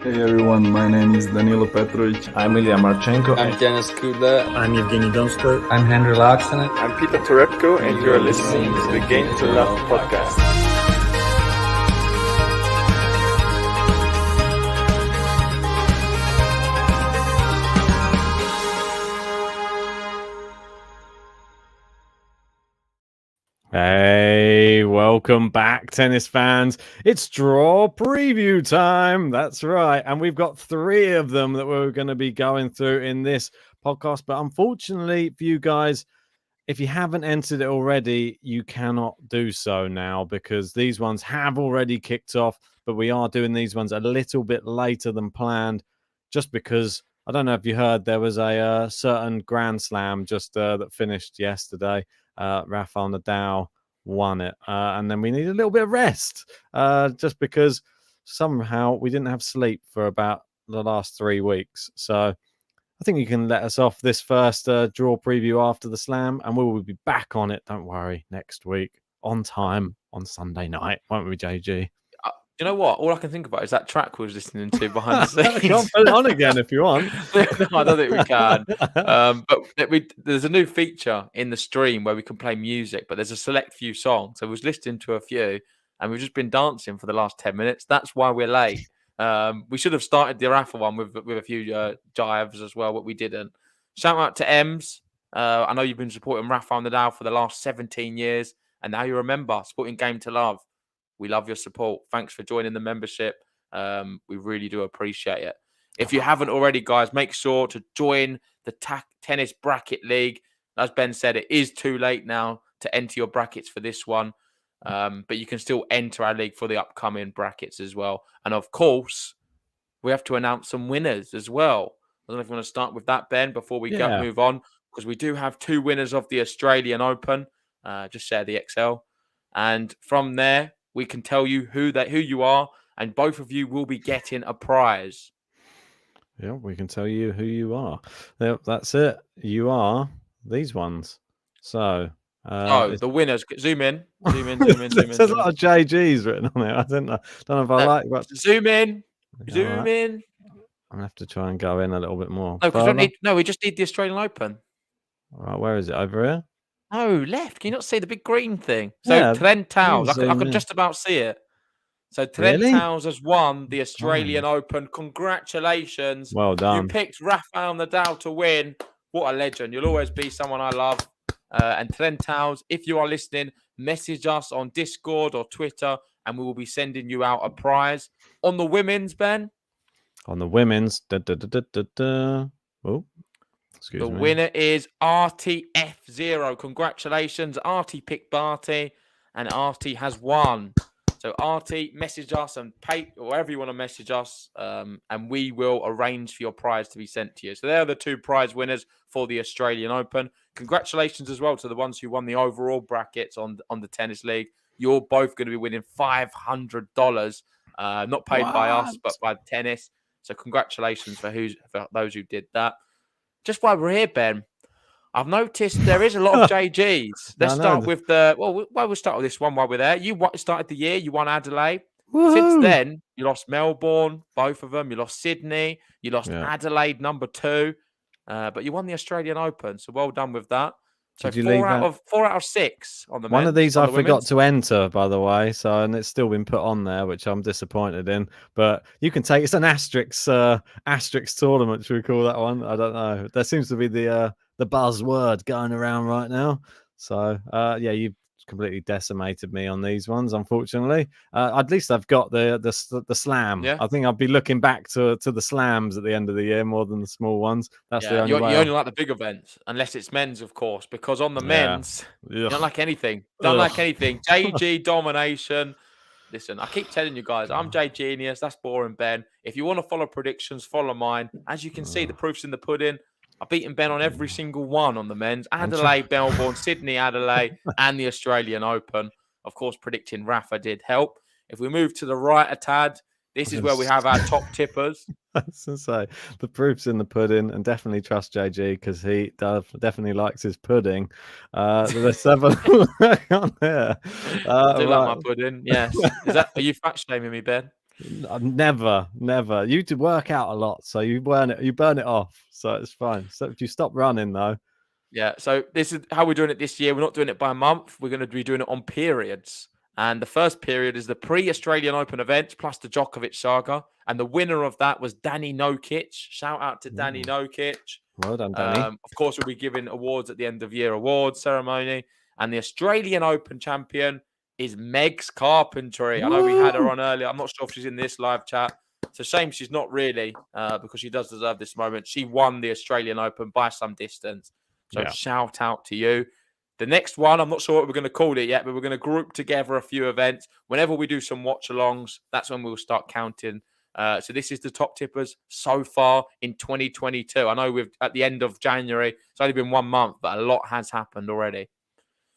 Hey everyone, my name is Danilo Petrovic. I'm Ilya Marchenko. I'm Denis Kudla. I'm Evgeny Donskoy. I'm Henry Laaksonen. I'm Peter Torebko, and you're listening to the Game to Love podcast. Hey, welcome back, tennis fans. It's draw preview time. That's right. And we've got 3 of them that we're going to be going through in this podcast. But unfortunately for you guys, if you haven't entered it already, you cannot do so now because these ones have already kicked off. But we are doing these ones a little bit later than planned just because I don't know if you heard there was a certain Grand Slam just that finished yesterday. Rafael Nadal won it, and then we need a little bit of rest just because somehow we didn't have sleep for about the last 3 weeks. So I think you can let us off this first draw preview after the slam, and we will be back on it, don't worry, next week on time on Sunday night, won't we, JG? You know what? All I can think about is that track we was listening to behind the scenes. You can't put it on again if you want. No, I don't think we can. But there's a new feature in the stream where we can play music, but there's a select few songs. So we was listening to a few, and we've just been dancing for the last 10 minutes. That's why we're late. We should have started the Rafa one with a few jives as well, but we didn't. Shout out to Ems. I know you've been supporting Rafael Nadal for the last 17 years, and now you're a member supporting Game to Love. We love your support. Thanks for joining the membership. We really do appreciate it. If you haven't already, guys, make sure to join the Tennis Bracket League. As Ben said, it is too late now to enter your brackets for this one. But you can still enter our league for the upcoming brackets as well. And of course, we have to announce some winners as well. I don't know if you want to start with that, Ben, before we move on. Because we do have 2 winners of the Australian Open. Just share the Excel. And from there, we can tell you who you are, and both of you will be getting a prize. Yeah, we can tell you who you are. Yep, that's it. You are these ones. So, the winners. Zoom in. There's a lot of JGs written on it. I don't know if I like. But zoom in. Zoom in. I'm gonna have to try and go in a little bit more. No, we just need the Australian Open. All right, where is it? Over here? No, left. Can you not see the big green thing? So Trent Towles, I can just about see it. So Trent Towles has won the Australian Open. Congratulations. Well done. You picked Rafael Nadal to win. What a legend. You'll always be someone I love. And Trent Towles, if you are listening, message us on Discord or Twitter, and we will be sending you out a prize. On the women's, Ben? On the women's. Oh. The winner is RTF0. Congratulations. Artie picked Barty, and Artie has won. So Artie, message us and pay wherever you want to message us, and we will arrange for your prize to be sent to you. So there are the 2 prize winners for the Australian Open. Congratulations as well to the ones who won the overall brackets on the Tennis League. You're both going to be winning $500, not paid by us, but by tennis. So congratulations for those who did that. Just while we're here, Ben, I've noticed there is a lot of JGs. Let's start with we'll start with this one while we're there. You started the year, you won Adelaide. Woo-hoo. Since then, you lost Melbourne, both of them. You lost Sydney. You lost Adelaide, number 2. But you won the Australian Open, so well done with that. So 4 out of 6 on the one men's, of these I forgot women's. to enter, by the way. So and it's still been put on there, which I'm disappointed in. But you can take it's an asterisk tournament. Should we call that one? I don't know. There seems to be the buzzword going around right now. So you've completely decimated me on these ones, unfortunately. At least I've got the slam. Yeah. I think I'll be looking back to the slams at the end of the year more than the small ones. That's the only way. You only like the big events, unless it's men's, of course, because on the men's, you don't like anything. Don't like anything. JG domination. Listen, I keep telling you guys, I'm J Genius. That's boring, Ben. If you want to follow predictions, follow mine. As you can see, the proof's in the pudding. I've beaten Ben on every single one on the men's. Adelaide, Melbourne, Sydney, Adelaide, and the Australian Open. Of course, predicting Rafa did help. If we move to the right a tad, this is where we have our top tippers. I was going to say, the proof's in the pudding, and definitely trust JG because he definitely likes his pudding. Let's have a look on there. I do like my pudding, yes. Are you fat shaming me, Ben? Never. You do work out a lot, so you burn it off, so it's fine. So if you stop running though. Yeah, so this is how we're doing it this year. We're not doing it by month. We're going to be doing it on periods. And the first period is the pre-Australian Open event plus the Djokovic saga. And the winner of that was Danny Nokic. Shout out to Danny Nokic. Well done, Danny. Of course, we'll be giving awards at the end of year awards ceremony. And the Australian Open champion is Megs Carpentry. I know we had her on earlier. I'm not sure if she's in this live chat. It's a shame she's not really because she does deserve this moment. She won the Australian Open by some distance. So shout out to you. The next one, I'm not sure what we're going to call it yet, but we're going to group together a few events. Whenever we do some watch-alongs, that's when we'll start counting. So this is the top tippers so far in 2022. I know we've at the end of January. It's only been 1 month, but a lot has happened already.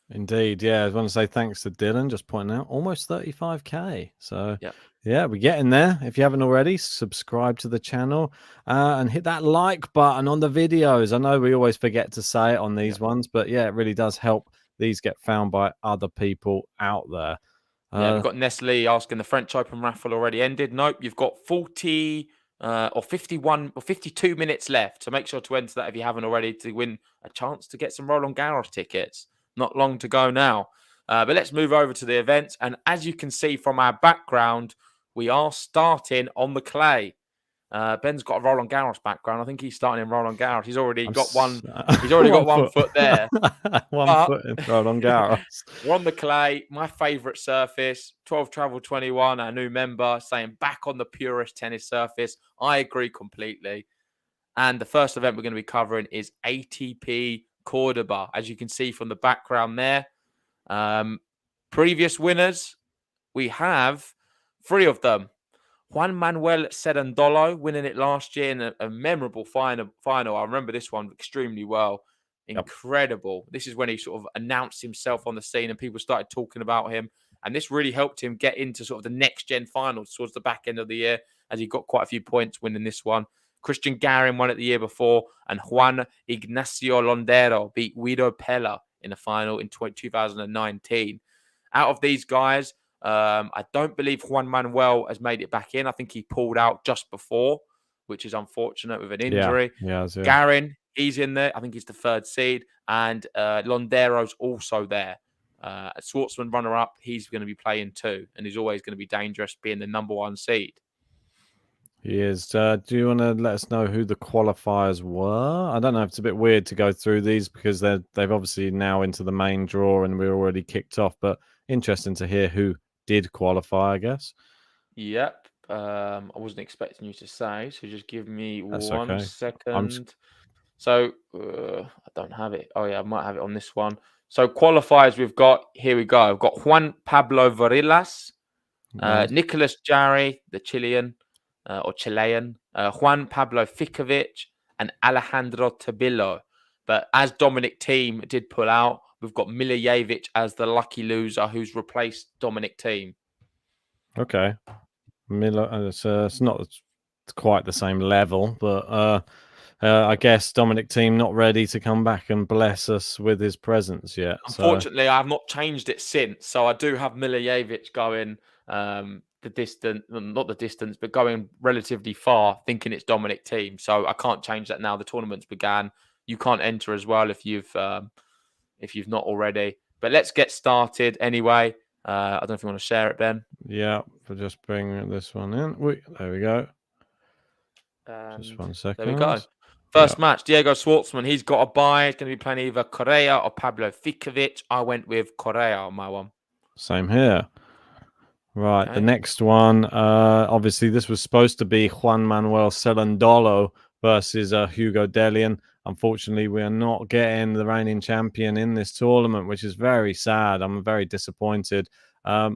Indeed, yeah. I want to say thanks to Dylan, just pointing out almost 35k. So yeah, we're getting there. If you haven't already, subscribe to the channel and hit that like button on the videos. I know we always forget to say it on these ones, but yeah, it really does help these get found by other people out there. Yeah, we've got Nestle asking the French Open raffle already ended. Nope, you've got 40 or 51 or 52 minutes left. So make sure to enter that if you haven't already to win a chance to get some Roland Garros tickets. Not long to go now. But let's move over to the events. And as you can see from our background, we are starting on the clay. Ben's got a Roland Garros background. I think he's starting in Roland Garros. He's already got one. He's already got one foot there. One foot in Roland Garros. We're on the clay. My favourite surface. 12 Travel 21. Our new member saying back on the purest tennis surface. I agree completely. And the first event we're going to be covering is ATP Cordoba, as you can see from the background there. Previous winners, we have 3 of them. Juan Manuel Cerundolo winning it last year in a memorable final. I remember this one extremely well. Incredible. This is when he sort of announced himself on the scene and people started talking about him. And this really helped him get into sort of the next-gen finals towards the back end of the year as he got quite a few points winning this one. Christian Garin won it the year before, and Juan Ignacio Londero beat Guido Pella in the final in 2019. Out of these guys, I don't believe Juan Manuel has made it back in. I think he pulled out just before, which is unfortunate with an injury. Garin, he's in there. I think he's the 3rd seed, and Londero's also there. Schwartzman runner-up, he's going to be playing too, and he's always going to be dangerous being the number 1 seed. He is. Do you want to let us know who the qualifiers were? I don't know if it's a bit weird to go through these because they've obviously now into the main draw and we're already kicked off, but interesting to hear who did qualify, I guess. Yep. I wasn't expecting you to say, so just give me 1 second. So I don't have it. Oh, yeah, I might have it on this one. So qualifiers we've got, here we go. I've got Juan Pablo Varillas, Nicolas Jarry, the Chilean, or Chilean, Juan Pablo Fickovic, and Alejandro Tabillo. But as Dominic Thiem did pull out, we've got Milijevic as the lucky loser who's replaced Dominic Thiem. Okay. It's not quite the same level, but I guess Dominic Thiem not ready to come back and bless us with his presence yet. Unfortunately, I have not changed it since. So I do have Milijevic going the distance, not the distance, but going relatively far, thinking it's Dominic Thiem. So I can't change that now. The tournament's began. You can't enter as well if you've not already. But let's get started anyway. I don't know if you want to share it, Ben. Yeah, we'll just bring this one in. There we go. Just 1 second. There we go. First match, Diego Schwartzman. He's got a bye. He's going to be playing either Correa or Pablo Fickovic. I went with Correa on my one. Same here. Right, the next one. Obviously, this was supposed to be Juan Manuel Cerundolo versus Hugo Dellien. Unfortunately, we are not getting the reigning champion in this tournament, which is very sad. I'm very disappointed. I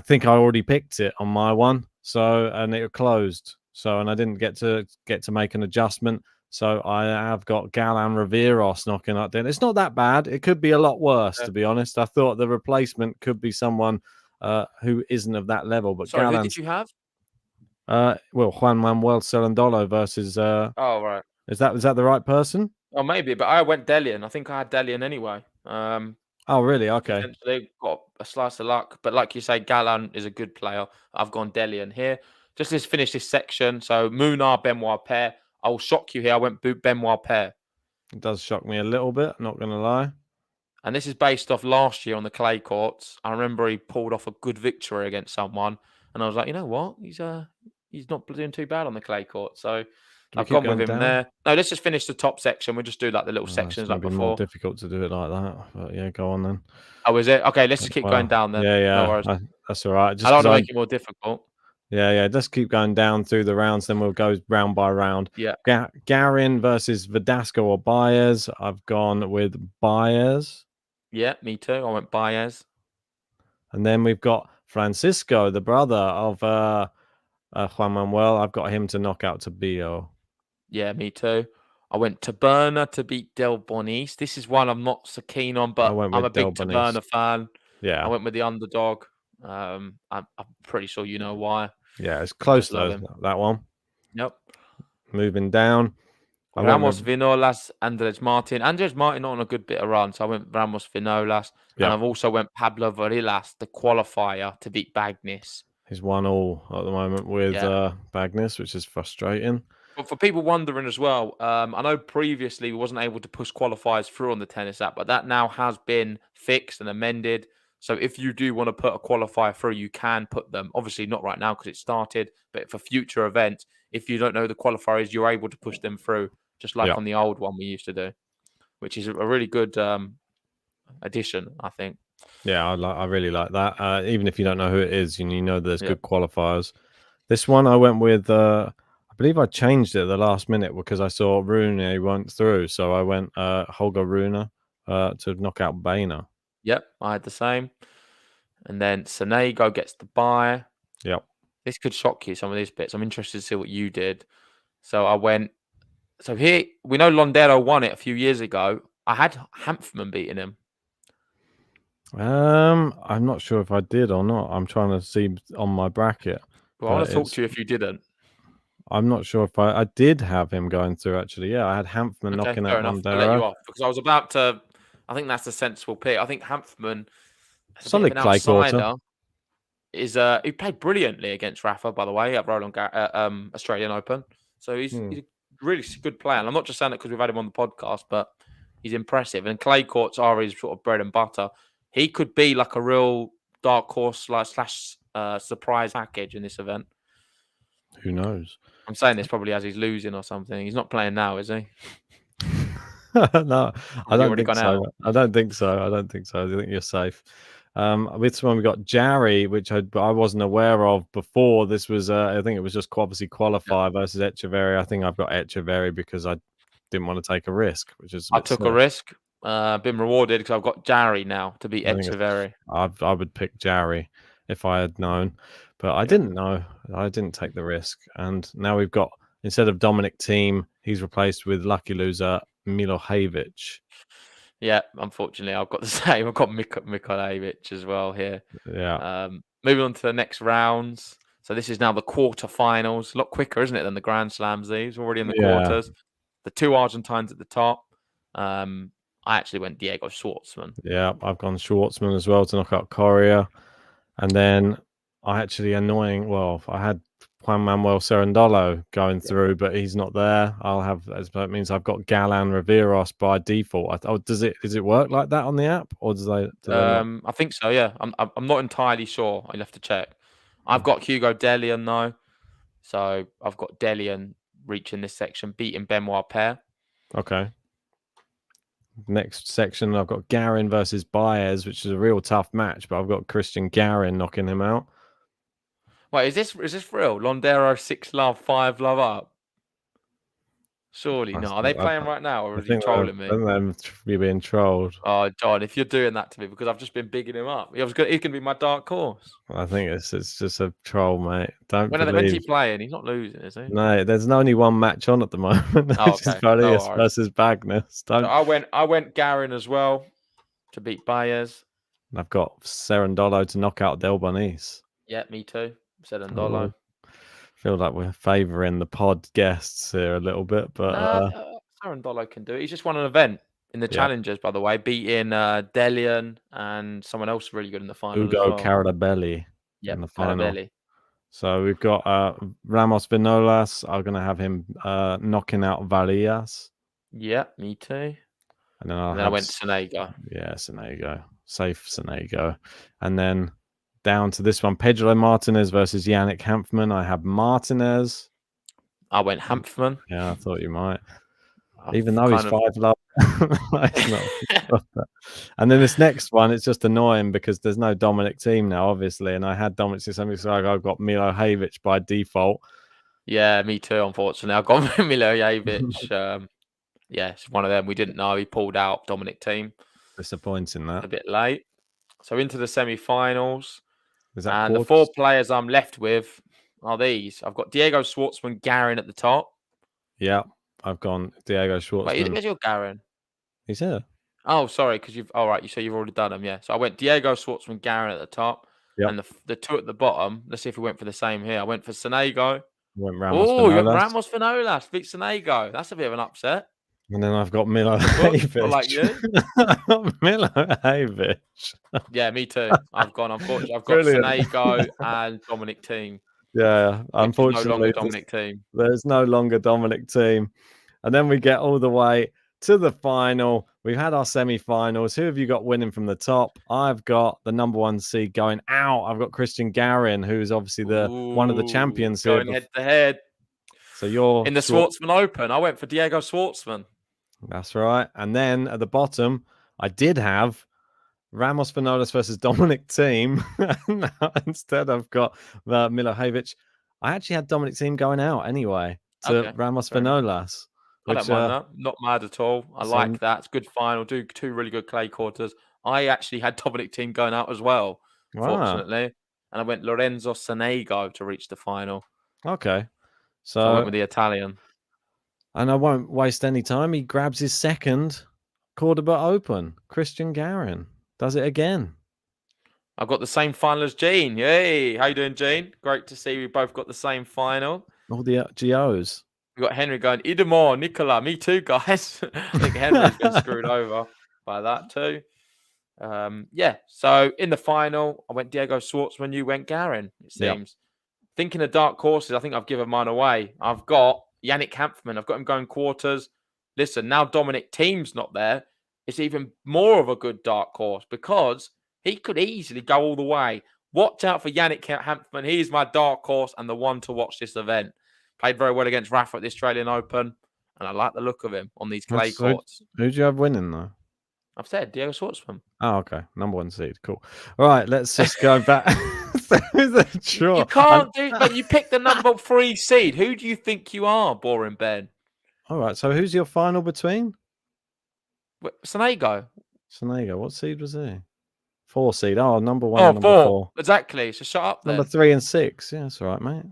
think I already picked it on my one, and it closed. And I didn't get to make an adjustment. So I have got Galan Riveros knocking out there. It's not that bad. It could be a lot worse, to be honest. I thought the replacement could be someone who isn't of that level. But sorry, who did you have? Juan Manuel Cerundolo versus. Oh, right. Is that the right person? Oh, maybe, but I went Dellien. I think I had Dellien anyway. Oh, really? Okay. Potentially got a slice of luck. But like you say, Galan is a good player. I've gone Delian here. Just let's finish this section. So Munar, Benoit pair. I'll shock you here. I went Benoit pair. It does shock me a little bit, not going to lie. And this is based off last year on the clay courts. I remember he pulled off a good victory against someone. And I was like, you know what? He's not doing too bad on the clay court. So Do we I've keep gone with going him down? there. No, let's just finish the top section. We'll just do like the little It's sections like maybe more before. difficult to do it like that. But yeah, go on then. Oh, is it? Okay, let's just keep going down then. Yeah. No worries. That's all right. I Just don't want to 'cause make it more difficult. Yeah. Just keep going down through the rounds. Then we'll go round by round. Yeah. Garin versus Verdasco or Baez. I've gone with Baez. Yeah, me too. I went Baez. And then we've got Francisco, the brother of Juan Manuel. I've got him to knock out Tabio. Yeah, me too. I went Taberna to beat Del Bonis. This is one I'm not so keen on, but I'm a big Taberna fan. Yeah. I went with the underdog. I'm pretty sure you know why. Yeah, it's close though, that one. Yep. Moving down. Ramos Vinolas, Andres Martin. Andres Martin on a good bit of run, so I went Ramos Vinolas. Yeah. And I've also went Pablo Varillas, the qualifier, to beat Bagnis. He's 1-1 at the moment with Bagnis, which is frustrating. But for people wondering as well, I know previously we wasn't able to push qualifiers through on the tennis app, but that now has been fixed and amended. So if you do want to put a qualifier through, you can put them. Obviously not right now because it started, but for future events, if you don't know the qualifiers, you're able to push them through, just like on the old one we used to do, which is a really good addition, I think. Yeah, I really like that. Even if you don't know who it is, you know there's good qualifiers. This one I went with, I believe I changed it at the last minute because I saw Rune went through. So I went Holger Rune to knock out Boehner. Yep, I had the same. And then Sonego gets the bye. Yep. This could shock you, some of these bits. I'm interested to see what you did. So I went... So here, we know Londero won it a few years ago. I had Hanfman beating him. I'm not sure if I did or not. I'm trying to see on my bracket. Well, I want to talk to you if you didn't. I'm not sure if I did have him going through, actually. Yeah, I had Hanfman knocking out Londero. I'll let you off because I was about to... I think that's a sensible pick. I think Hanfman... Solid clay quarter. He played brilliantly against Rafa, by the way, at Australian Open. So he's a really good player. And I'm not just saying that because we've had him on the podcast, but he's impressive. And clay courts are his sort of bread and butter. He could be like a real dark horse slash surprise package in this event. Who knows? I'm saying this probably as he's losing or something. He's not playing now, is he? No, I don't think so. I don't think so. I think you're safe. With this one, we got Jarry, which I wasn't aware of before. This was, I think it was just obviously qualifier versus Echeverry. I think I've got Echeverry because I didn't want to take a risk, which is I took a risk. Been rewarded because I've got Jarry now to beat Echeverry. I would pick Jarry if I had known, but I didn't know. I didn't take the risk, and now we've got, instead of Dominic Thiem, he's replaced with lucky loser Milojevic. Yeah, unfortunately, I've got the same. I've got Milojevic as well here. Yeah. Moving on to the next rounds. So this is now the quarterfinals. A lot quicker, isn't it, than the Grand Slams? These already in the quarters. The two Argentines at the top. I actually went Diego Schwartzman. Yeah, I've gone Schwartzman as well to knock out Correa. And then I had Juan Manuel Cerundolo going through, but he's not there. That means I've got Galan Riveros by default. Does it work like that on the app, or do they I think so. Yeah, I'm not entirely sure. I'll have to check. I've got Hugo Delian though, so I've got Delian reaching this section, beating Benoit pair. Okay. Next section, I've got Garin versus Baez, which is a real tough match, but I've got Christian Garin knocking him out. Wait, is this real? Londero 6-love, 5-love up? Surely not. Are they playing right now, or are you trolling me? I think they're being trolled. Oh, John, if you're doing that to me, because I've just been bigging him up. He's going to be my dark horse. I think it's just a troll, mate. When's he playing? He's not losing, is he? No, there's only one match on at the moment. Oh, okay. Barrios versus Bagnes. So I went Garin as well to beat Baez. I've got Cerundolo to knock out Del Bonis. Yeah, me too. Cerundolo. Feel like we're favouring the pod guests here a little bit, but Cerundolo can do it. He's just won an event. in the challengers, by the way, beating Delian and someone else really good in the final as Ugo well. Carabelli in the final. Carabelli. So we've got Ramos Vinolas. I'm going to have him knocking out Varillas. Yeah, me too. And then I went Sonego. Yeah, Sonego. Safe Sonego. And then down to this one, Pedro Martinez versus Yannick Hanfmann. I have Martinez. I went Hanfmann. Yeah, I thought you might. Even though he's 5 love. And then this next one, it's just annoying because there's no Dominic team now, obviously. And I had Dominic something, so I've got Milojevic by default. Yeah, me too, unfortunately. I got Milojevic. Yeah, it's one of them. We didn't know. He pulled out Dominic team. Disappointing that. A bit late. So into the semi-finals. And the 4 players I'm left with are these. I've got Diego Schwartzman, Garin at the top. Yeah, I've gone Diego Schwartzman. Wait, where's your Garin? He's here. Oh, sorry, because you've... All right, you say you've already done them, yeah. So I went Diego Schwartzman, Garin at the top. Yep. And the 2 at the bottom, let's see if we went for the same here. I went for Sonego. You went Ramos Vinolas. Beat Sonego. That's a bit of an upset. And then I've got Milojevic. Like you. Milojevic. Yeah, me too. Unfortunately, I've got Sonego and Dominic team. Yeah, unfortunately, there's no longer Dominic team. And then we get all the way to the final. We've had our semi-finals. Who have you got winning from the top? I've got the number 1 seed going out. I've got Christian Garin, who's obviously one of the champions going here. Head to head. So you're in the Schwartzman Open. I went for Diego Schwartzman. That's right. And then at the bottom, I did have Ramos Vinolas versus Dominic team. Instead, I've got Milojevic. I actually had Dominic team going out anyway to Ramos Vinolas. I don't mind that. Not mad at all. I like that. It's good final. 2 really good clay quarters. I actually had Dominic team going out as well, fortunately. And I went Lorenzo Sonego to reach the final. Okay. So I went with the Italian. And I won't waste any time. He grabs his second Cordoba Open. Christian Garin does it again. I've got the same final as Gene. Hey, how you doing, Gene? Great to see we both got the same final. All the GOs. We got Henry going, Idemore, Nicola. Me too, guys. I think Henry's been screwed over by that too. Yeah, so in the final, I went Diego Schwartzman. You went Garin, it seems. Yep. Thinking of dark horses, I think I've given mine away. I've got Yannick Hanfmann. I've got him going quarters. Listen, now Dominic Thiem's not there. It's even more of a good dark horse because he could easily go all the way. Watch out for Yannick Hanfmann. He is my dark horse and the one to watch this event. Played very well against Rafa at the Australian Open, and I like the look of him on these clay courts. Who do you have winning, though? I've said Diego Schwartzman. Oh, okay. Number 1 seed. Cool. All right, let's just go back. You can't do, but you picked the number 3 seed. Who do you think you are, Boring Ben? All right, so who's your final between? Sonego. Sonego. What seed was he? 4 seed. Oh, number 1 and number 4. Exactly. So shut up then. Number 3 and 6. Yeah, that's all right, mate.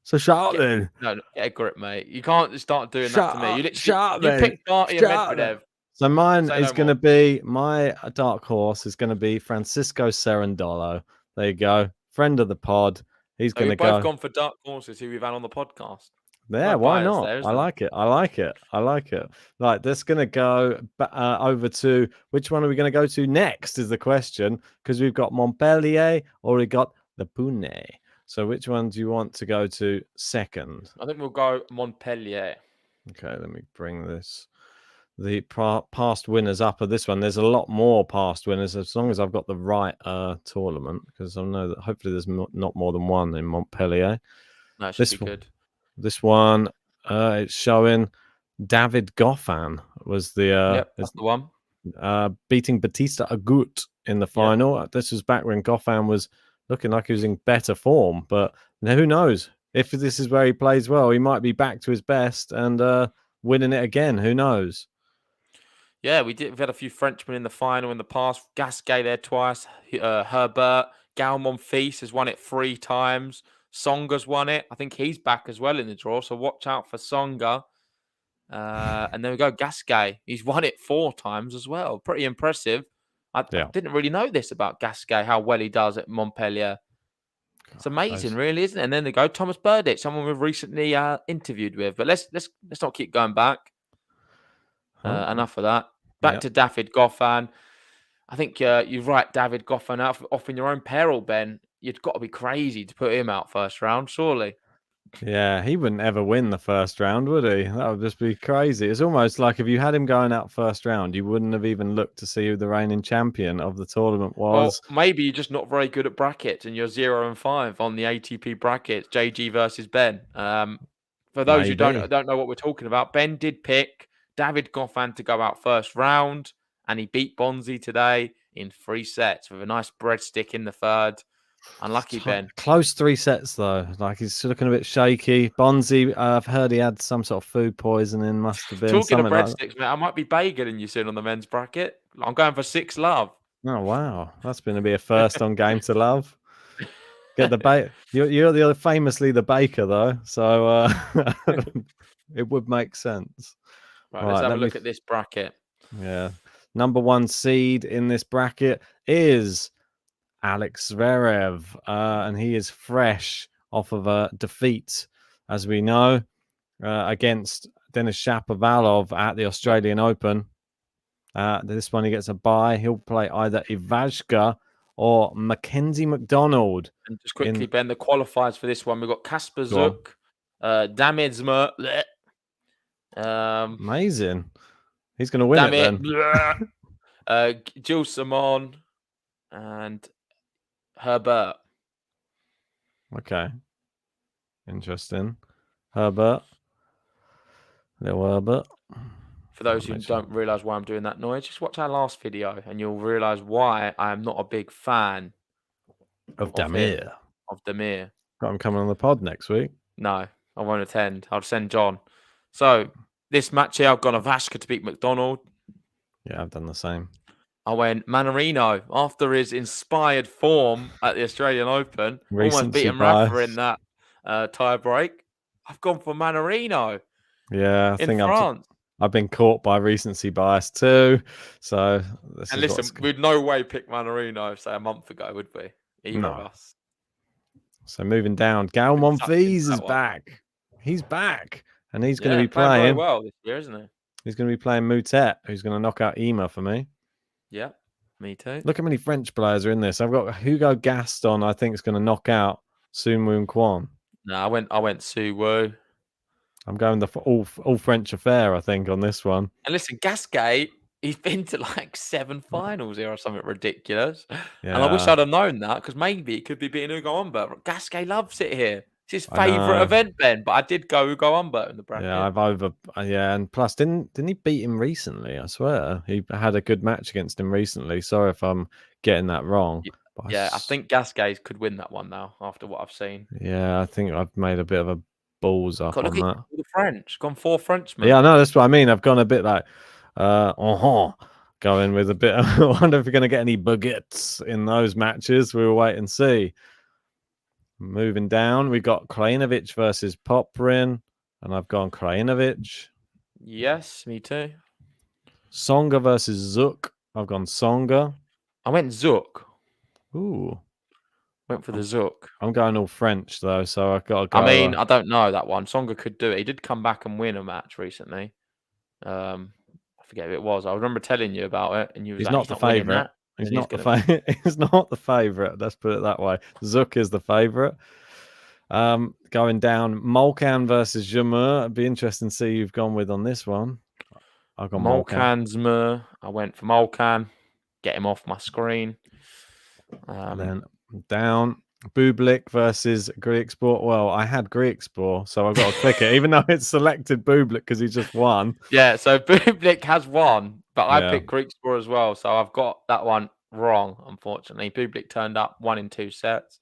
So shut up then. No, get a grip, mate. You can't start doing that to me. You picked Barty and Medvedev. So mine is going to be, my dark horse is going to be Francisco Cerundolo. There you go. Friend of the pod. He's going to go. We've both gone for dark horses who we've had on the podcast. Yeah, why not? I like it. I like it. Right, that's going to go over to, which one are we going to go to next is the question, because we've got Montpellier or we got the Pune. So which one do you want to go to second? I think we'll go Montpellier. Okay, let me bring the past winners up of this one. There's a lot more past winners as long as I've got the right tournament, because I know that hopefully there's not more than one in Montpellier. No, it should be good. This one, it's showing David Goffin was that's the one. Beating Batista Agut in the final. Yep. This was back when Goffin was looking like he was in better form, but who knows? If this is where he plays well, he might be back to his best and winning it again. Who knows? Yeah, we've had a few Frenchmen in the final in the past. Gasquet there twice. Herbert. Gal Monfils has won it 3 times. Songa's won it. I think he's back as well in the draw, so watch out for Songa. And then we go Gasquet. He's won it 4 times as well. Pretty impressive. I didn't really know this about Gasquet, how well he does at Montpellier. It's amazing, really, isn't it? And then they go Thomas Burdett, someone we've recently interviewed with. But let's not keep going back. Enough of that. Back to David Goffin. I think you write David Goffin off in your own peril, Ben. You'd got to be crazy to put him out first round, surely. Yeah, he wouldn't ever win the first round, would he? That would just be crazy. It's almost like if you had him going out first round, you wouldn't have even looked to see who the reigning champion of the tournament was. Or maybe you're just not very good at brackets and you're 0-5 on the ATP brackets, JG versus Ben. For those who don't know what we're talking about, Ben did pick David Goffin to go out first round, and he beat Bonzi today in 3 sets with a nice breadstick in the third. Unlucky Ben. Close 3 sets though. Like he's looking a bit shaky. Bonzi, I've heard he had some sort of food poisoning. Must have been. Talking of breadsticks, mate, I might be bigger you soon on the men's bracket. I'm going for 6-love. Oh wow, that's going to be a first on Game to Love. Get the bake. You're famously the baker though, so it would make sense. Right, let's have a look at this bracket. Yeah, number 1 seed in this bracket is Alex Zverev, and he is fresh off of a defeat, as we know, against Denis Shapovalov at the Australian Open. This one he gets a bye. He'll play either Ivashka or Mackenzie McDonald. And just quickly, Ben, the qualifiers for this one, we've got Kasper Zuk, Damedzmer. Amazing. He's going to win it then. Jules Simon and Herbert. Okay. Interesting. Little Herbert. For those who don't realise why I'm doing that noise, just watch our last video and you'll realise why I am not a big fan of Damir. Got him coming on the pod next week. No, I won't attend. I'll send John. So, this match here, I've gone Ivashka to beat McDonald. Yeah, I've done the same. I went Mannarino after his inspired form at the Australian Open. Almost beating Rafa in that tie break. I've gone for Mannarino. Yeah, I think France. I've been caught by recency bias too. So we'd no way pick Mannarino, say, a month ago, would we? Either of us. So moving down, Gael Monfils is back. He's back. And he's going to be playing very well this year, isn't he? He's going to be playing Moutet, who's going to knock out Ema for me. Yeah, me too. Look how many French players are in this. I've got Hugo Gaston, I think, is going to knock out Sun Woon Kwon. No, I went Su Wu. I'm going the all French affair, I think, on this one. And listen, Gasquet, he's been to like 7 finals here or something ridiculous. Yeah. And I wish I'd have known that, because maybe it could be beating Hugo Humbert. But Gasquet loves it here. It's his favourite event, Ben. But I did go Hugo Humbert in the bracket. Yeah, and plus, didn't he beat him recently? I swear he had a good match against him recently. Sorry if I'm getting that wrong. Yeah, I think Gasquet could win that one now after what I've seen. Yeah, I think I've made a bit of a balls up on that. The French gone 4 Frenchmen. Yeah, no, that's what I mean. I've gone a bit like, going with a bit. I wonder if we're going to get any baguettes in those matches. We'll wait and see. Moving down, we got Krajinovic versus Poprin, and I've gone Krajinovic. Yes, me too. Songa versus Zuk. I've gone Songa. I went Zuk. Ooh. Went for the Zuk. I'm going all French, though, so I've got to go. I mean, I don't know that one. Songa could do it. He did come back and win a match recently. I forget who it was. I remember telling you about it, and you was he's like, not the favourite. He's not the favorite. He's not the favorite. Let's put it that way. Zuk is the favorite. Going down, Molcan versus Jamur. It'd be interesting to see who you've gone with on this one. I've got Molcan. I went for Molcan. Get him off my screen. Then down, Bublik versus Griekspoor. Well, I had Griekspoor, so I've got to click it, even though it's selected Bublik because he just won. Yeah, so Bublik has won. But I picked Griekspoor as well, so I've got that one wrong, unfortunately. Bublik turned up 1 in 2 sets.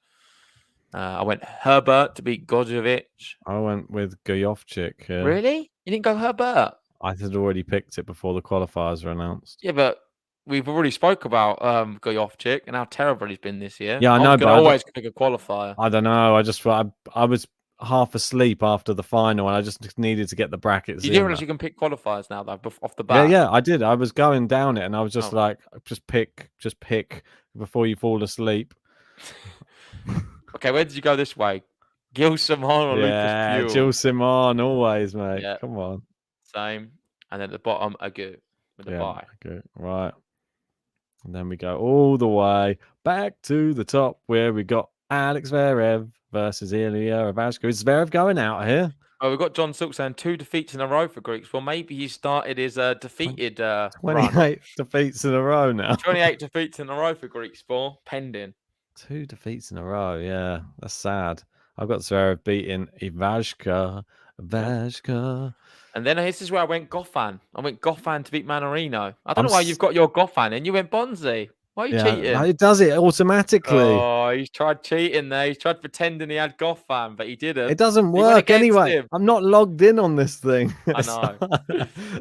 I went Herbert to beat Godjovic. I went with Gojovcik. Yeah. Really? You didn't go Herbert? I had already picked it before the qualifiers were announced. Yeah, but we've already spoke about Gojovcik and how terrible he's been this year. Yeah, I know, but I always pick a qualifier. I don't know. I was half asleep after the final, and I just needed to get the brackets. You didn't realize you can pick qualifiers now, though, off the bat. Yeah, I did. I was going down it, and I was just like, just pick before you fall asleep. Okay, where did you go this way? Gil Simon or Lucas Buell? Gil Simon, always, mate. Yeah. Come on. Same. And then at the bottom, Agu. with a bye. Okay, right. And then we go all the way back to the top where we got Alex Zverev versus Ilya Ivashka. Is Zverev going out here? Oh, we've got John Silk saying 2 defeats in a row for Greeks. Well, maybe he started his defeated run. 28 defeats in a row now. 28 defeats in a row for Greek Sport, pending. 2 defeats in a row. Yeah, that's sad. I've got Zverev beating Ivashka. And then this is where I went Goffin. I went Goffin to beat Manarino. I don't I'm know why you've got your Goffin and you went Bonzi. Why are you cheating? It does it automatically. Oh, he's tried cheating there. He's tried pretending he had Goffin, but he didn't. It doesn't He went work against anyway. him. I'm not logged in on this thing. I know.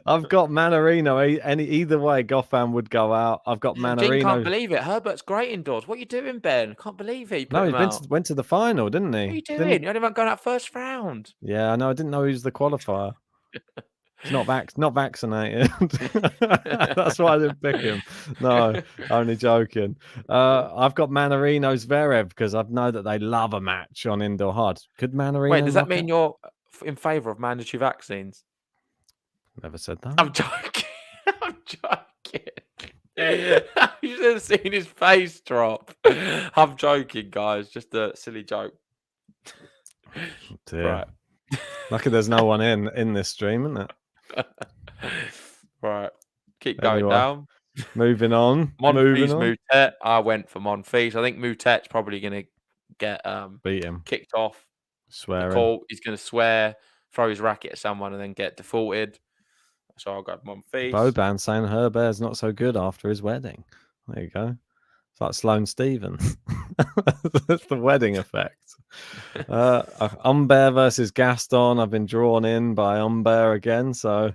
I've got Manarino. Either way, Goffin would go out. I've got Manarino. Gene can't believe it. Herbert's great indoors. What are you doing, Ben? Can't believe it. No, he went to the final, didn't he? What are you doing? You're only going out first round. Yeah, I know. I didn't know he was the qualifier. He's not vaccinated. That's why I didn't pick him. No, only joking. I've got Manarino Zverev because I know that they love a match on indoor hard. Could Manarino? Wait, does that mean you're in favour of mandatory vaccines? Never said that. I'm joking. I'm joking. You should have seen his face drop. I'm joking, guys. Just a silly joke. Dear. Right. Lucky there's no one in this stream, isn't it? Right. Keep going down. Moving on. Monfils Moutet. I went for Monfils. I think Moutet's probably going to get beat him, kicked off. Swearing. He's going to swear, throw his racket at someone, and then get defaulted. So I'll go Monfils. Boban saying Herbert's not so good after his wedding. There you go. It's like Sloane Stephens. That's the wedding effect. Humbert versus Gaston. I've been drawn in by Humbert again, so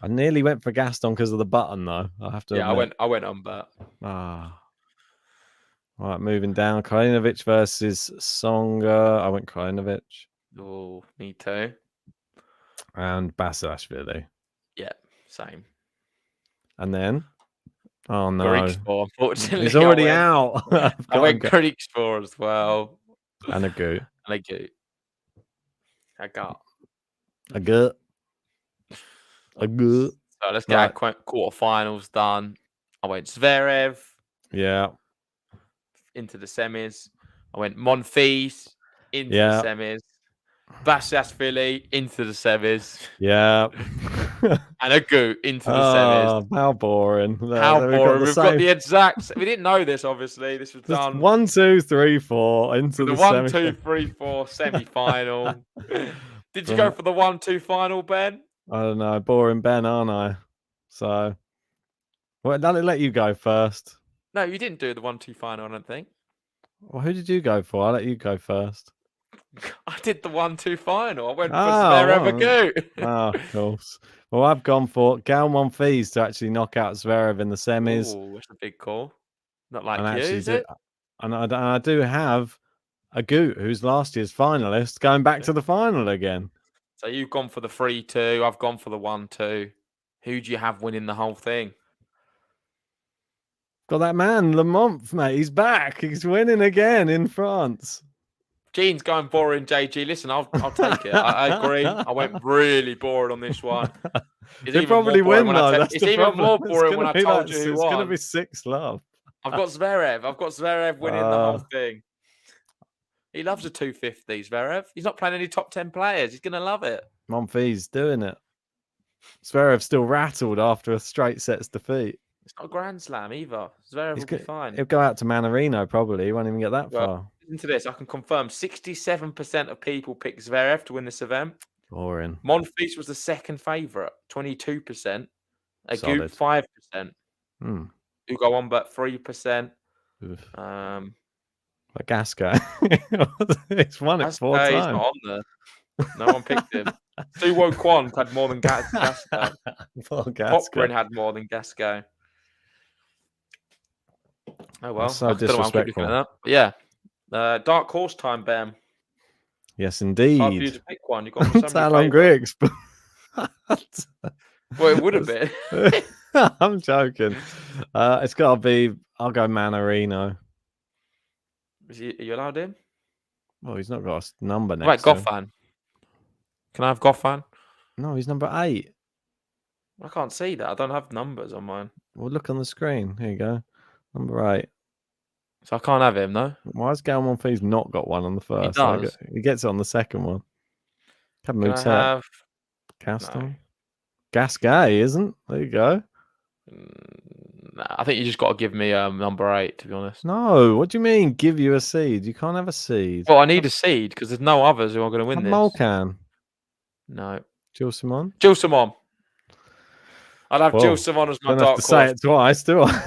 I nearly went for Gaston because of the button, though. I have to. Yeah, admit. I went Humbert. All right, moving down. Krajinovic versus Songa. I went Krajinovic. Oh, me too. And Basilashvili. Yeah, same. And then, oh no, Greek Sport, unfortunately, he's already out. I went Greek Sport as well. And a goot. And a goot. I got a goot. A goot. So let's get our quarterfinals done. I went Zverev. Yeah. Into the semis. I went Monfils into the semis. Basilashvili into the semis. Yeah. And a goot into the semis. How boring. How boring. We've got the exact. We didn't know this, obviously. This was done. 1, 2, 3, 4 into the 1, 2, 3, 4 semi-final. Did you go for the 1, 2 final, Ben? I don't know. Boring Ben, aren't I? So, well, let you go first. No, you didn't do the 1, 2 final, I don't think. Well, who did you go for? I'll let you go first. I did the 1, 2 final. I went for Zverev a goot. Oh, of course. Well, I've gone for Gal Monfils to actually knock out Zverev in the semis. Oh, that's a big call. Not like you, is it? And I do have a goot who's last year's finalist going back to the final again. So you've gone for the 3-2. I've gone for the 1-2. Who do you have winning the whole thing? Got that man, Lamont, mate. He's back. He's winning again in France. Gene's going boring, JG. Listen, I'll take it. I agree. I went really boring on this one. He'll probably win, though. It's even more boring when I told you who won. It's going to be 6-love. I've got Zverev. I've got Zverev winning the whole thing. He loves a 250, Zverev. He's not playing any top 10 players. He's going to love it. Monfils doing it. Zverev still rattled after a straight sets defeat. It's not a Grand Slam either. Zverev will be fine. He'll go out to Manarino probably. He won't even get that far. Listen to this. I can confirm 67% of people pick Zverev to win this event. Boring. Monfils was the second favourite, 22%. Agut, 5%. Ugo Humbert, 3%. But Gasco. He's won it 4 times. He's not on there. No one picked him. Suwo Kwon had more than Gasco. Poprin had more than Gasco. Oh, well. That's so disrespectful. Yeah. Dark horse time, Ben. Yes, indeed. Hard for you to pick one. You've got so Talon Griggs. Well, it would have been. I'm joking. It's got to be, I'll go Manarino. Are you allowed him? Well, he's not got a number next Right, to him. Goffin. Can I have Goffin? No, he's number 8. I can't see that. I don't have numbers on mine. Well, look on the screen. Here you go. Number 8. So I can't have him, no? Why has Gael Monfils not got one on the first? does. He gets it on the second one. Can I Camutet, have... Caston. Gasquet, isn't? There you go. Nah, I think you just got to give me number 8, to be honest. No, what do you mean give you a seed? You can't have a seed. Well, I need a seed because there's no others who are going to win this. Molcan. No. Gilles Simon. Gilles Simon. I'd have Gilles Simon as my Don't dark have to say it twice, do I?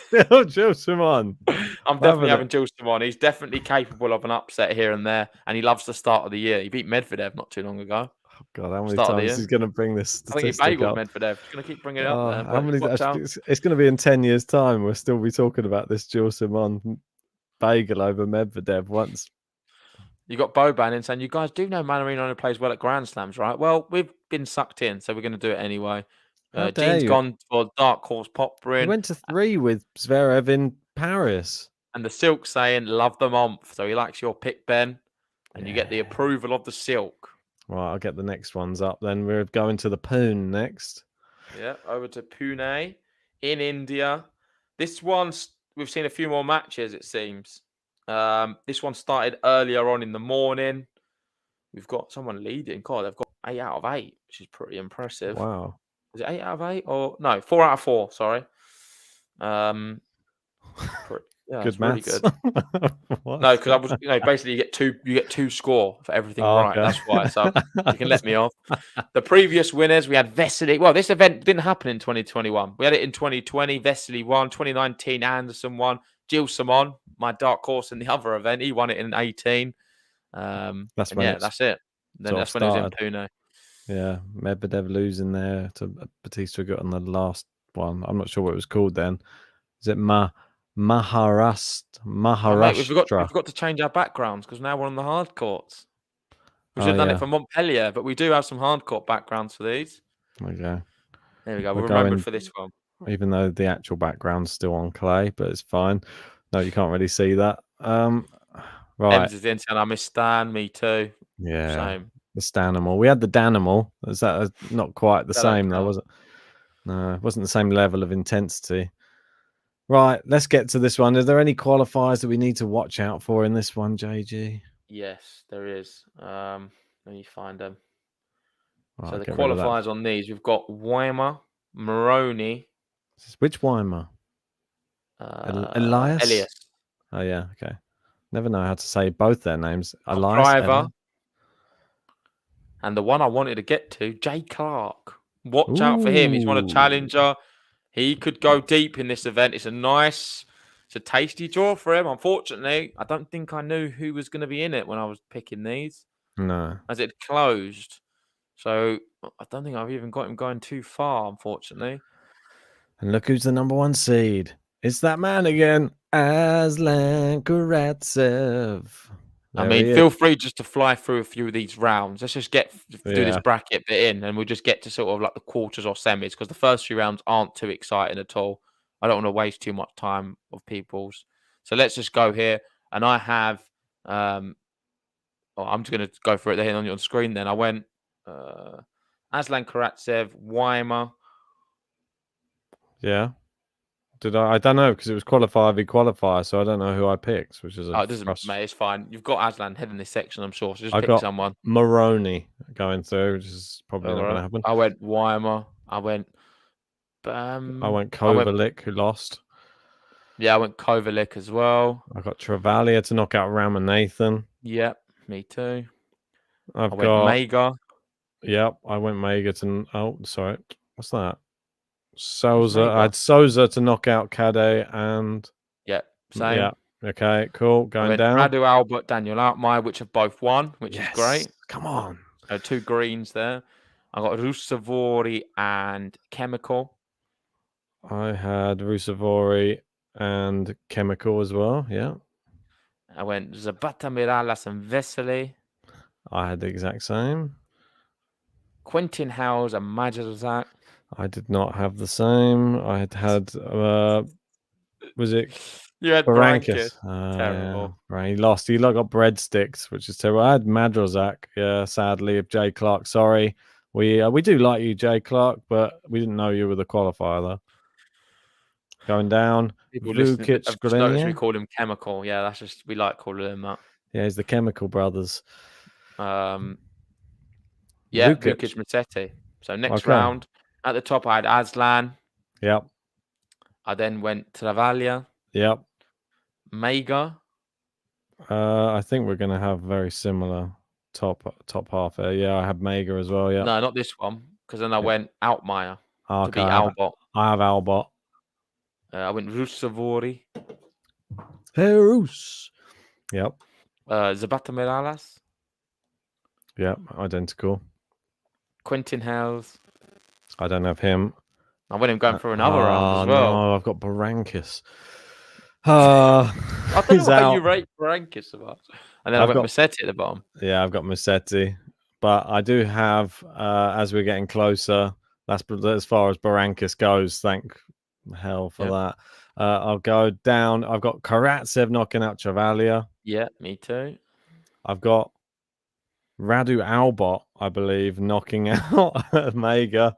Still Gilles Simon. I'm definitely having Gilles Simon. He's definitely capable of an upset here and there, and he loves the start of the year. He beat Medvedev not too long ago. Oh God, how many times he's going to bring this statistic I think he bageled up? Medvedev. He's going to keep bringing it up there. How many? It's going to be in 10 years' time. We'll still be talking about this Gilles Simon bagel over Medvedev once. You got Boban in saying, you guys do know Manarino only plays well at Grand Slams, right? Well, we've been sucked in, so we're going to do it anyway. Dean's gone for Dark Horse Popperin. He went to 3 with Zverev in Paris. And the Silk saying, love the month. So he likes your pick, Ben. And you get the approval of the Silk. Right, I'll get the next ones up then. We're going to the Pune next. Yeah, over to Pune in India. This one, we've seen a few more matches, it seems. This one started earlier on in the morning. We've got someone leading. God, they've got 8 out of 8, which is pretty impressive. Wow. Is it 8 out of 8? Or no, 4 out of 4, sorry. Yeah, good maths. Really good. No, because I was, basically you get two score for everything right. Okay. That's why. So you can let me off. The previous winners, we had Vesely. Well, this event didn't happen in 2021. We had it in 2020. Vesely won. 2019, Anderson won. Gilles Simon, my dark horse in the other event, he won it in 18. That's it. Then that's when it was in Pune. Yeah, Medvedev losing there to Batista got on the last one. I'm not sure what it was called then. Is it Maharashtra? Mate, we forgot to change our backgrounds because now we're on the hard courts. We should have done it for Montpellier, but we do have some hard court backgrounds for these. Okay. There we go. We'll remember for this one. Even though the actual background's still on clay, but it's fine. No, you can't really see that. Right. Ems is in saying I miss Stan. Me too. Yeah. Same. The Stanimal. We had the Danimal. Is that not quite the same though, was it? No, it wasn't the same level of intensity. Right, let's get to this one. Is there any qualifiers that we need to watch out for in this one, JG? Yes, there is. Let me find them. Right, so the qualifiers on these, we've got Weimar, Moroni. Which Weimar? Elias? Oh, yeah, okay. Never know how to say both their names. Elias. Driver. And the one I wanted to get to, Jay Clark. Watch out for him. He's won a challenger. He could go deep in this event. It's a tasty draw for him. Unfortunately, I don't think I knew who was going to be in it when I was picking these. No. As it closed. So I don't think I've even got him going too far, unfortunately. And look who's the number 1 seed. It's that man again, Aslan Karatsev. I mean, feel free just to fly through a few of these rounds. Let's just do this bracket bit in, and we'll just get to sort of like the quarters or semis because the first 3 rounds aren't too exciting at all. I don't want to waste too much time of people's. So let's just go here. And I have, I'm just going to go for it there on your screen then. I went Aslan Karatsev, Weimar. Yeah. Did I don't know because it was qualifier v qualifier, so I don't know who I picked, which is it doesn't matter. It's fine. You've got Aslan head in this section, I'm sure. So just pick someone. Moroni going through, which is probably not going to happen. I went Weimar. I went Kovalik, who lost. Yeah, I went Kovalik as well. I got Travaglia to knock out Ramanathan. Yep, me too. I went Mega. Yep, I went Mega to. Oh, sorry. What's that? Souza. I had Souza to knock out Kade and. Yep, same. Yeah. Okay, cool. Going down. Radu Albert, Daniel Altmaier, which have both won, which is great. Come on. So 2 greens there. I got Rusevori and Chemical. I had Rusevori and Chemical as well. Yeah. I went Zapata Mirallas and Vesely. I had the exact same. Quentin Howes and Majerzak. I did not have the same. I had was it? You had Barankis. Terrible. Yeah. Right, he lost. He got breadsticks, which is terrible. I had Madrozak. Yeah, sadly, of Jay Clark. Sorry. We do like you, Jay Clark, but we didn't know you were the qualifier though. Going down, People listening, Vukic I've just noticed we Grenier. call him Chemical. Yeah, that's just we like calling him that. Yeah, he's the Chemical Brothers. Yeah, Vukic. Vukic Massetti. So next Okay. round, at the top I had Aslan. Yep. I then went Travaglia, Yep. Mega. I think we're gonna have very similar top half there. Yeah, I have Mega as well. Yeah. No, not this one, because then I went Altmaier to beat Okay, Albot. I have Albot. I went Russavori, Herus. Yep. Zapata Miralles, Yep. Identical. Quentin Hales. I don't have him. I went him going for another round as well. No, I've got Barankis. I don't he's know how out. you rate Barankis so much. And then I've I went got- Massetti at the bottom. Yeah, I've got Massetti. But I do have, as we're getting closer, that's as far as Barankis goes. Thank hell for that. I'll go down. I've got Karatsev knocking out Travaglia. Yeah, me too. I've got Radu Albot, I believe, knocking out Mega.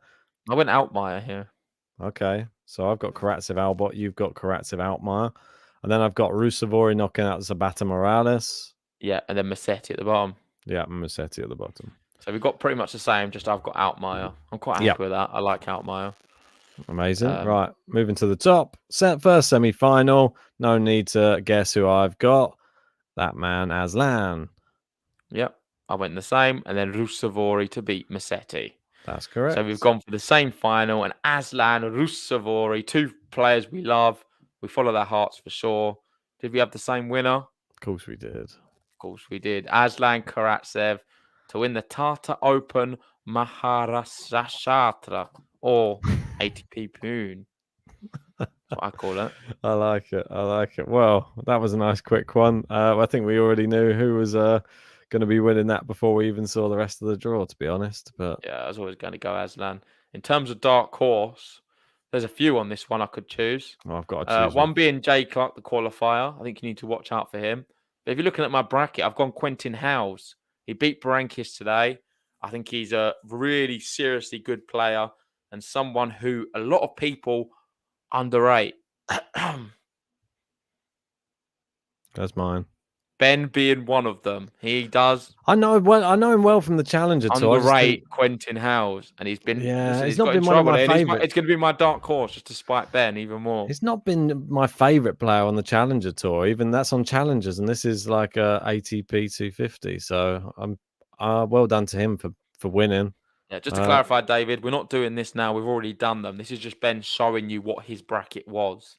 I went Altmaier here. Okay, so I've got Karatsev Albot. You've got Karatsev Altmaier. And then I've got Russavori knocking out Zapata Morales. Yeah, and then Massetti at the bottom. Yeah, Massetti at the bottom. So we've got pretty much the same, just I've got Altmaier. I'm quite happy with that. I like Altmaier. Amazing. Right, moving to the top. First semi-final. No need to guess who I've got. That man, Aslan. Yep, I went the same. And then Russavori to beat Massetti. That's correct. So we've gone for the same final. And Aslan, Russavori, two players we love. We follow their hearts for sure. Did we have the same winner? Of course we did. Of course we did. Aslan Karatsev to win the Tata Open Maharashtra or ATP Pune. That's what I call it. I like it. I like it. Well, that was a nice quick one. I think we already knew who was going to be winning that before we even saw the rest of the draw, to be honest. But yeah, I was always going to go Aslan. In terms of dark horse, there's a few on this one I could choose. Well, I've got to choose one being Jay Clark, the qualifier. I think you need to watch out for him. But if you're looking at my bracket, I've gone Quentin Hales. He beat Barankis today. I think he's a really seriously good player and someone who a lot of people underrate. That's mine. Ben being one of them. He does. I know him well from the Challenger Tour. Underrate Quentin Hales, and he's been. Yeah, he's not been one of my favourites. It's going to be my dark horse, just to spite Ben even more. He's not been my favourite player on the Challenger Tour. Even that's on Challengers, and this is like a ATP 250. So I'm well done to him for winning. Yeah, just to clarify, David, we're not doing this now. We've already done them. This is just Ben showing you what his bracket was.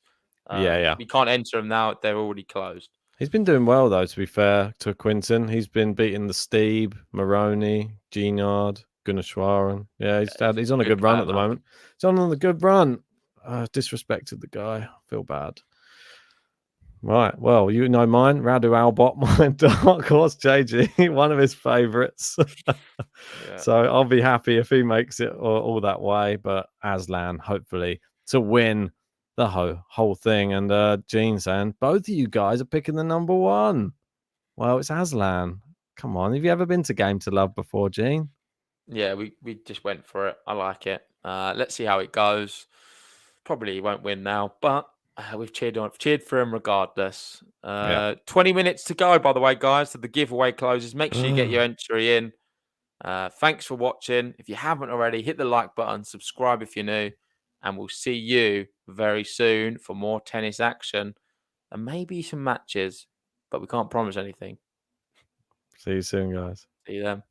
Yeah. We can't enter them now. They're already closed. He's been doing well, though, to be fair to Quinton. He's been beating the Steeb, Maroney, Geenard, Gunneswaran. Yeah, he's on a good run at the moment. He's on a good run. Disrespected the guy. I feel bad. Right. Well, you know mine. Radu Albot, my dark horse, JG, one of his favourites. So I'll be happy if he makes it all that way. But Aslan, hopefully, to win the whole thing. And Gene saying, both of you guys are picking the number one. Well, it's Aslan. Come on. Have you ever been to Game to Love before, Gene? Yeah, we just went for it. I like it. Let's see how it goes. Probably won't win now, but we've cheered for him regardless. 20 minutes to go, by the way, guys, so the giveaway closes. Make sure you get your entry in. Thanks for watching. If you haven't already, hit the like button, subscribe if you're new, and we'll see you very soon for more tennis action and maybe some matches, but we can't promise anything. See you soon, guys. See you then.